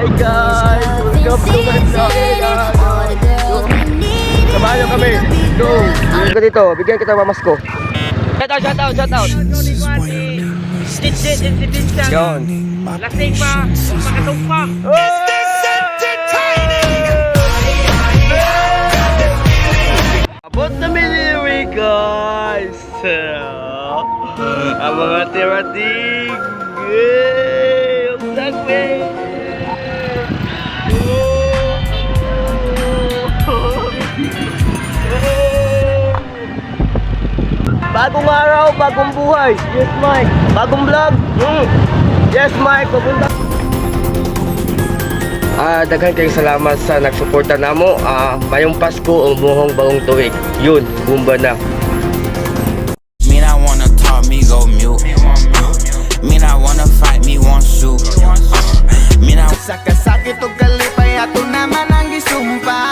Hi guys! Welcome to my vlog! Samahan nyo kami! Go! Bigyan ko dito, bigyan kita mamasko. Shout out! Yun! Lasing pa! Makatumpak! Abot na minili guys! Ang mga tirating! Ang sagwe! Bagong araw, bagong buhay! Yes Mike! Bagong vlog! Yes Mike! Papunta! Daghan kayong salamat sa nagsuporta namo. Mayong Pasko, umuhong bagong tuig. Yun, bumba na. Me not wanna talk, me go mute. Me not wanna fight, me want shoot. Me not Sakasakit o kalipay ato naman ang gisumpa.